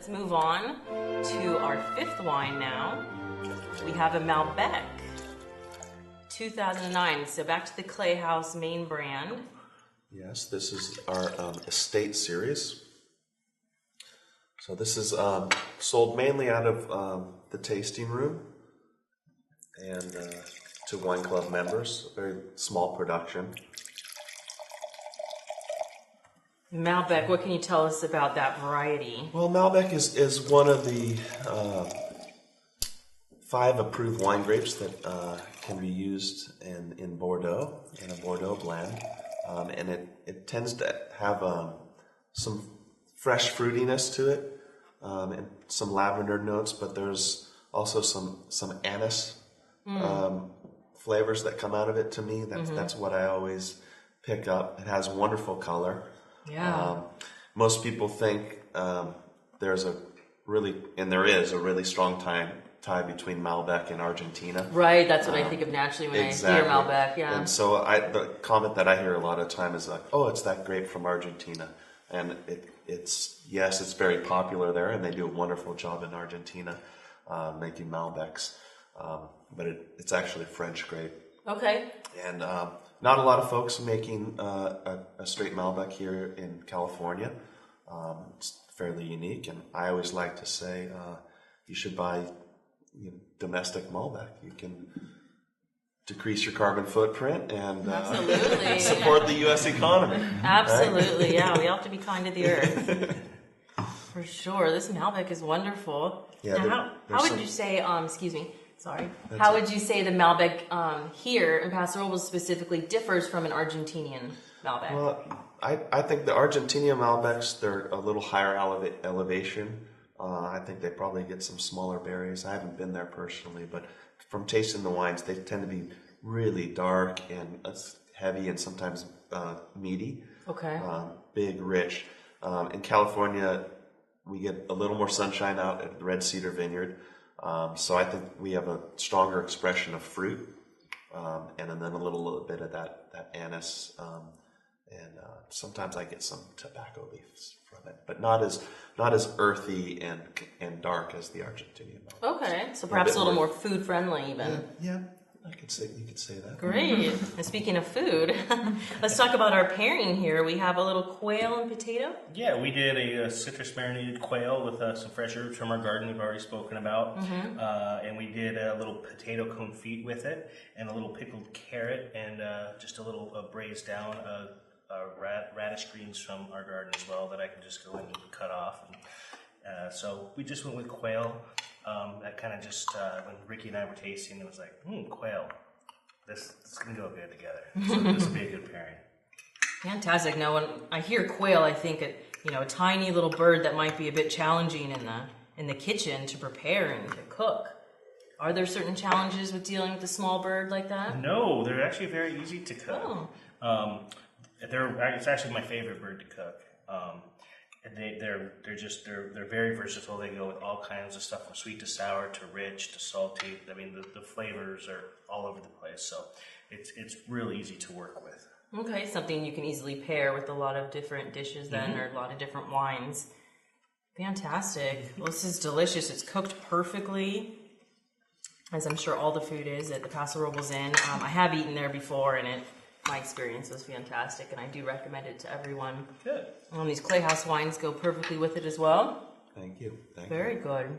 let's move on to our fifth wine now. We have a Malbec, 2009. So back to the Clayhouse main brand. Yes, this is our estate series. So this is sold mainly out of the tasting room and to wine club members. A very small production. Malbec, what can you tell us about that variety? Well, Malbec is one of the 5 approved wine grapes that can be used in Bordeaux, in a Bordeaux blend. And it tends to have some fresh fruitiness to it and some lavender notes, but there's also some anise flavors that come out of it to me. That's what I always pick up. It has wonderful color. Yeah. Most people think there is a really strong tie between Malbec and Argentina. Right, that's what I think of naturally when I hear Malbec, yeah. And so the comment that I hear a lot of time is like, oh, it's that grape from Argentina. And it's very popular there, and they do a wonderful job in Argentina making Malbecs. But it's actually a French grape. Okay. And not a lot of folks making a straight Malbec here in California. It's fairly unique, and I always like to say you should buy domestic Malbec. You can decrease your carbon footprint and support the U.S. economy. Absolutely, yeah. We have to be kind to the earth. For sure. This Malbec is wonderful. Yeah, now, how would you say, excuse me, sorry. How would you say the Malbec here in Paso Robles specifically differs from an Argentinian Malbec? Well, I think the Argentinian Malbecs, they're a little higher elevation. I think they probably get some smaller berries. I haven't been there personally, but from tasting the wines, they tend to be really dark and heavy and sometimes meaty. Okay. Big, rich. In California, we get a little more sunshine out at the Red Cedar Vineyard. So I think we have a stronger expression of fruit, and then a little bit of that anise, and sometimes I get some tobacco leaves from it, but not as earthy and dark as the Argentinian Malbec. Okay, so perhaps a little more food friendly even. Yeah, you could say that. Great. And speaking of food, let's talk about our pairing here. We have a little quail and potato. Yeah, we did a citrus marinated quail with some fresh herbs from our garden we've already spoken about. And we did a little potato confit with it, and a little pickled carrot, and just a little braised down radish greens from our garden as well that I can just go and cut off. And, so we just went with quail. That kind of just, when Ricky and I were tasting, it was like, quail. This can go good together. So this would be a good pairing. Fantastic. Now, when I hear quail, I think a tiny little bird that might be a bit challenging in the kitchen to prepare and to cook. Are there certain challenges with dealing with a small bird like that? No, they're actually very easy to cook. Oh. It's actually my favorite bird to cook. They're very versatile. They go with all kinds of stuff from sweet to sour to rich to salty. I mean, the flavors are all over the place. So it's really easy to work with. Okay, something you can easily pair with a lot of different dishes then, or a lot of different wines. Fantastic. Well, this is delicious. It's cooked perfectly, as I'm sure all the food is at the Paso Robles Inn. I have eaten there before, and my experience was fantastic, and I do recommend it to everyone. Good. These Clayhouse wines go perfectly with it as well. Thank you. Very good.